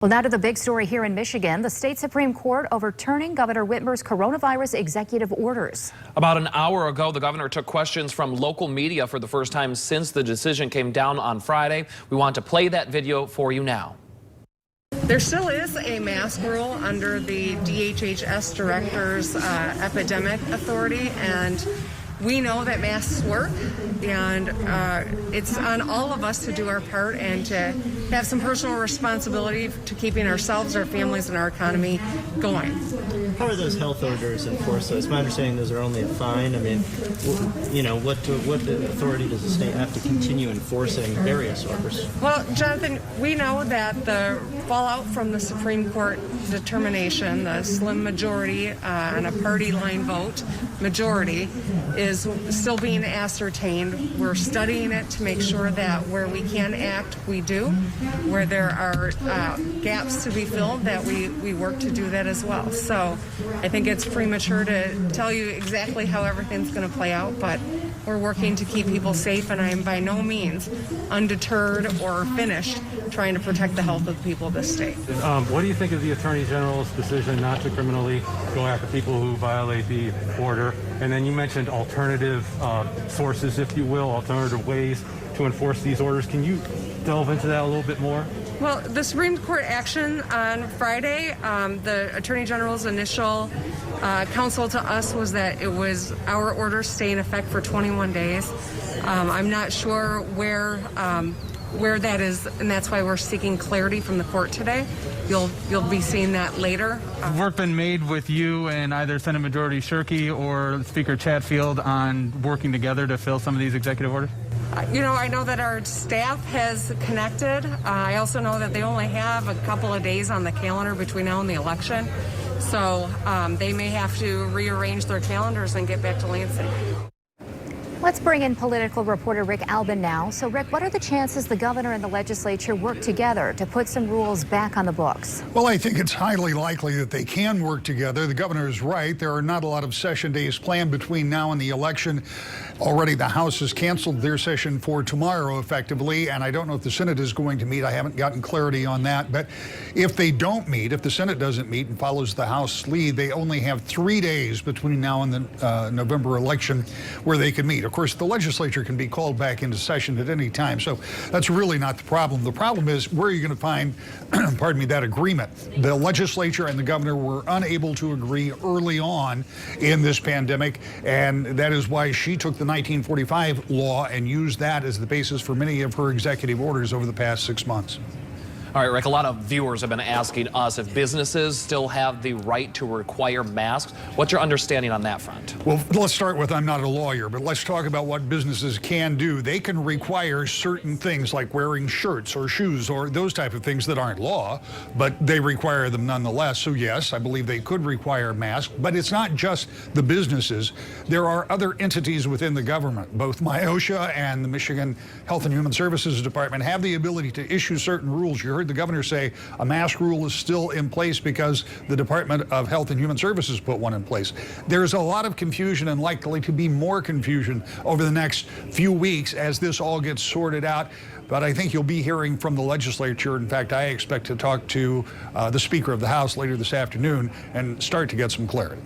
Well, now to the big story here in Michigan, the state Supreme Court overturning Governor Whitmer's coronavirus executive orders. About an hour ago, the governor took questions from local media for the first time since the decision came down on Friday. We want to play that video for you now. There still is a mask rule under the MDHHS director's epidemic authority, and we know that masks work, and it's on all of us to do our part and to have some personal responsibility to keeping ourselves, our families, and our economy going. How are those health orders enforced? It's my understanding those are only a fine. I mean, you know, what authority does the state have to continue enforcing various orders? Well, Jonathan, we know that the fallout from the Supreme Court determination, the slim majority on a party line vote majority, is still being ascertained. We're studying it to make sure that where we can act, we do. Where there are gaps to be filled, that we work to do that as well. So I think it's premature to tell you exactly how everything's going to play out, but we're working to keep people safe, and I am by no means undeterred or finished trying to protect the health of the people of this state. What do you think of the Attorney General's decision not to criminally go after people who violate the order? And then you mentioned alternative sources, if you will, alternative ways to enforce these orders. Can you delve into that a little bit more? Well, the Supreme Court action on Friday, the Attorney General's initial counsel to us was that it was our order stay in effect for 21 days. I'm not sure where that is, and that's why we're seeking clarity from the court today. You'll be seeing that later. Has work been made with you and either Senate Majority Shirkey or Speaker Chatfield on working together to fill some of these executive orders? You know, I know that our staff has connected. I also know that they only have a couple of days on the calendar between now and the election. So they may have to rearrange their calendars and get back to Lansing. Let's bring in political reporter Rick Albin now. So, Rick, what are the chances the governor and the legislature work together to put some rules back on the books? Well, I think it's highly likely that they can work together. The governor is right. There are not a lot of session days planned between now and the election. Already the House has canceled their session for tomorrow, effectively, and I don't know if the Senate is going to meet. I haven't gotten clarity on that. But if they don't meet, if the Senate doesn't meet and follows the House lead, they only have 3 days between now and the November election where they can meet. Of course, the legislature can be called back into session at any time, so that's really not the problem. The problem is, where are you going to find, pardon me, that agreement? The legislature and the governor were unable to agree early on in this pandemic, and that is why she took the 1945 law and used that as the basis for many of her executive orders over the past 6 months. All right, Rick, a lot of viewers have been asking us if businesses still have the right to require masks. What's your understanding on that front? Well, let's start with, I'm not a lawyer, but let's talk about what businesses can do. They can require certain things like wearing shirts or shoes or those type of things that aren't law, but they require them nonetheless. So yes, I believe they could require masks, but it's not just the businesses. There are other entities within the government. Both MIOSHA and the Michigan Health and Human Services Department have the ability to issue certain rules. You heard the governor say a mask rule is still in place because the Department of Health and Human Services put one in place. There's a lot of confusion and likely to be more confusion over the next few weeks as this all gets sorted out. But I think you'll be hearing from the legislature. In fact, I expect to talk to the Speaker of the House later this afternoon and start to get some clarity.